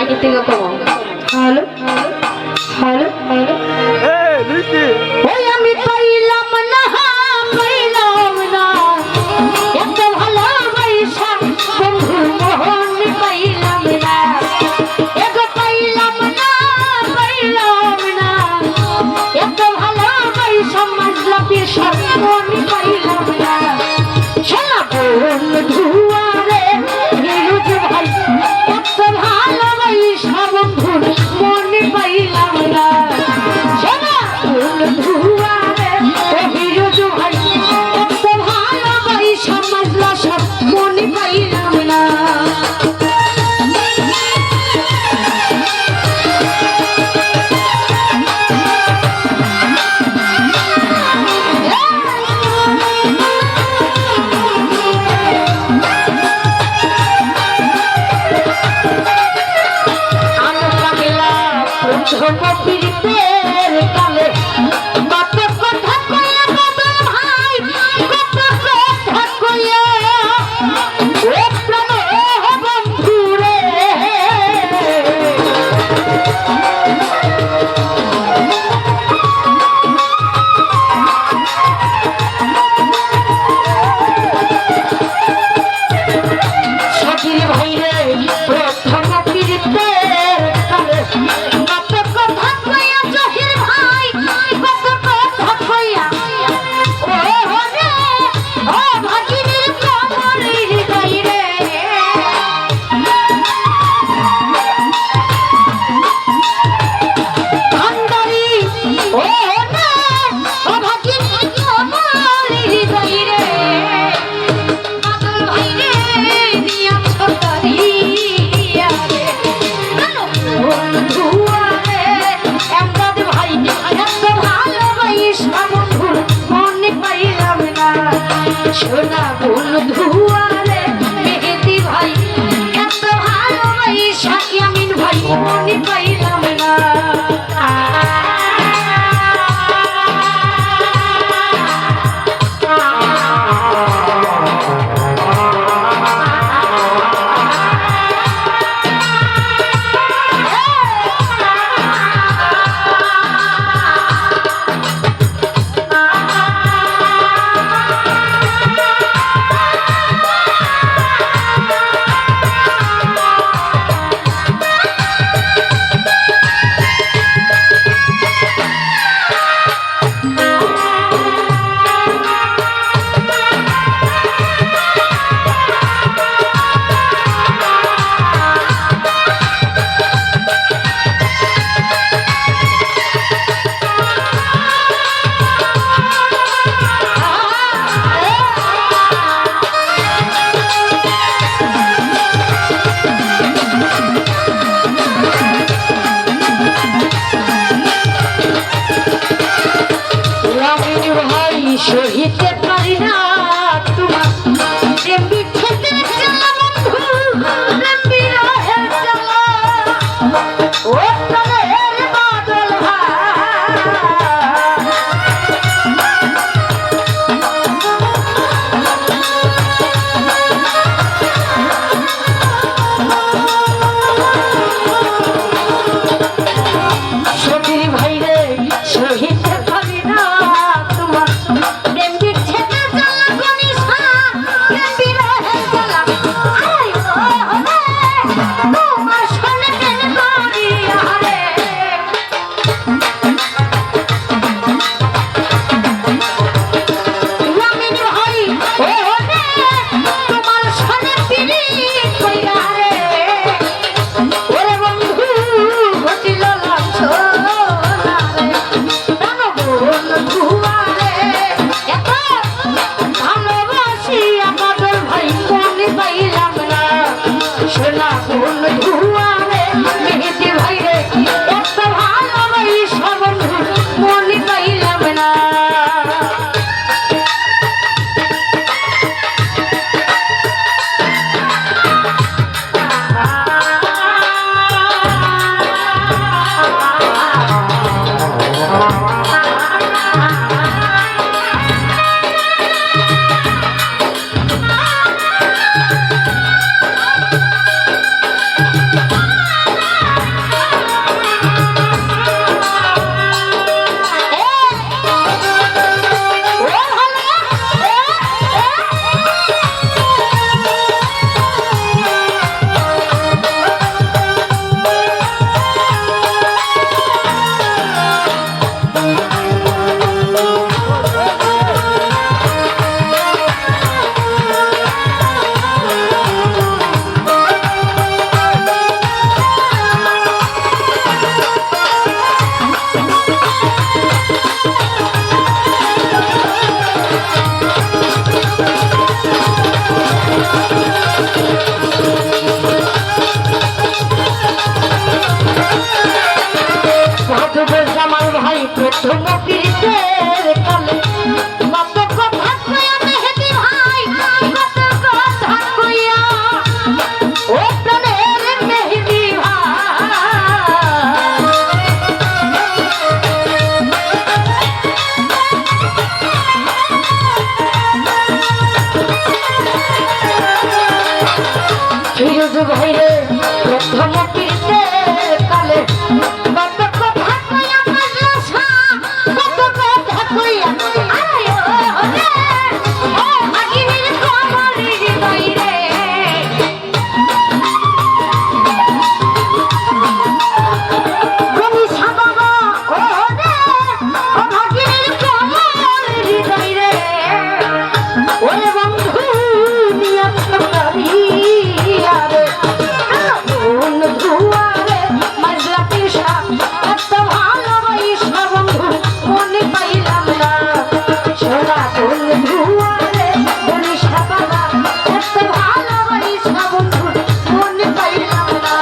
মাইকের থেকে কমো। হ্যালো হ্যালো হ্যালো, ওই আমি পাইলাম না পাইলাম না এত ভালোবাসা বন্ধু মোহন পাইলাম না, এত পাইলাম না পাইলাম না এত ভালোবাসা মাজলা পেশার মন পাইলাম না। শালা বন্ধু আরে নিরুজ ভাই এত ভালোবাসা বন্ধু মন পাইলাম না। শালা বন্ধু আরে নিরুজ ভাই এত ভালোবাসা মাজলা সব মন পাইলাম না। পীড়িতের কালে কত কথা কইয়া বাবা ভাই কত কথা কইয়া ও প্রাণ বন্ধু রে, সখীর ভাই রে প্রথম পীড়িতের কালে কত কথা প্রথম প্রীতের কালে কত কথা কইয়া মেহেদি ভাই কত কথা কইয়া ও প্রাণের মেহেদি ভাই ফিরোজ ভাইরে প্রথম প্রীতের কালে কত কথা কইয়া মাজলাসা কত কথা কইয়া আয় ওরে ও ভাগিনীর কমলের বাইরে তুমি সাবাবা ওরে ও ভাগিনীর কমলের বাইরে ওরে বন্ধু নিয়া সকারি আরে বন্ধু আরে মাজলা পিসা এত ভালোবাসা বন্ধু মনে পাইলাম না সোনা বন্ধু আরে বলিসা বাবা এত ভালোবাসা বন্ধু মনে পাইলাম না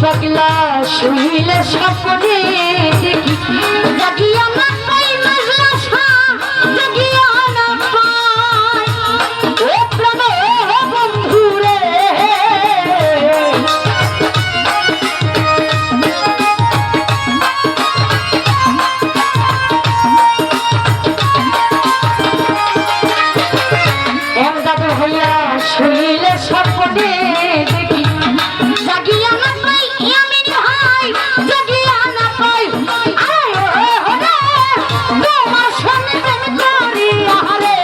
পাগলা শুইলে স্বপ্নে দেখি জাগিয়া না পাই মাজলা সা জাগিয়া না পাই ও প্রাণ বন্ধু রে এমদাদ হইয়া শুইলে স্বপ্নে দেখি জাগিয়া না পাই আমি ভাই জাগিয়া না পাই আয় ওরে তোমার সঙ্গে প্রেম করি আরে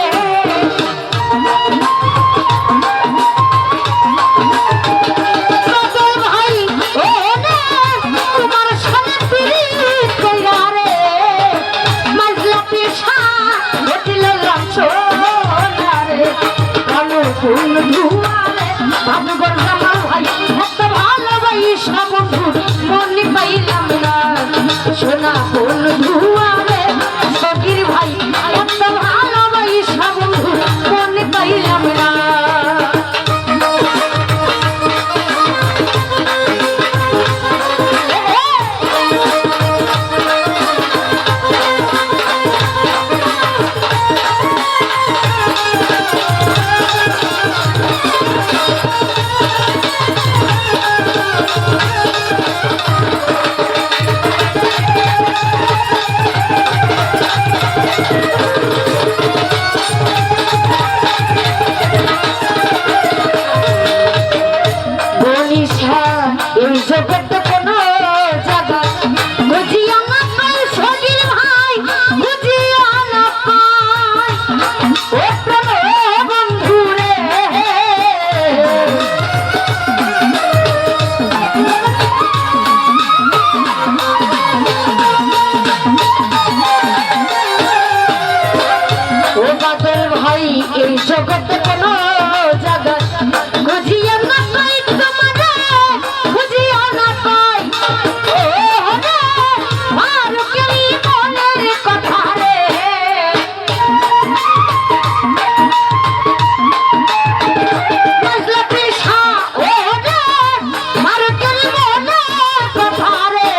কাজল ভাই ওরে তোমার সঙ্গে প্রীত কইরা রে মাজলা পিসা ঘটিল রামচোনা রে কালো ফুল ধুয়ারে ভাবগর জামাল ভাই এত ভালোবাসা বন্ধু মনে পাইলাম না সোনা ফুল ধুয়ারে সগির ভাই এত ভালোবাসা বন্ধু মনে পাইলাম না বনিশা এই জগৎ কোনো জায়গা বুঝিয়া না পাই সগির ভাই বুঝিয়া না পাই ও প্রাণ বন্ধু রে ও বাদল ভাই এই জগৎ কোনো জায়গা বুঝিয়া না পাই তোমারে বুঝিয়া না পাই ও রে আর কেই মনের কথা রে মাজলা পিসা ও রে আর কেই মনের কথা রে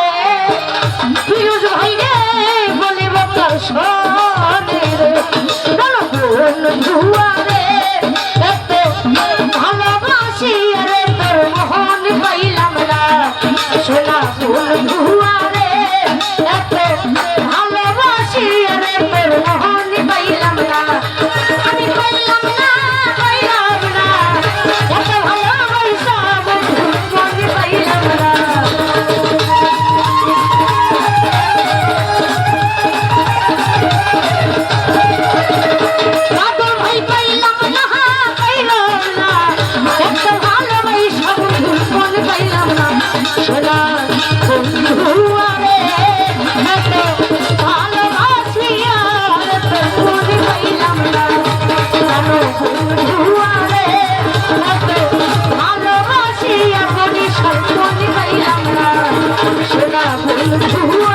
ভুল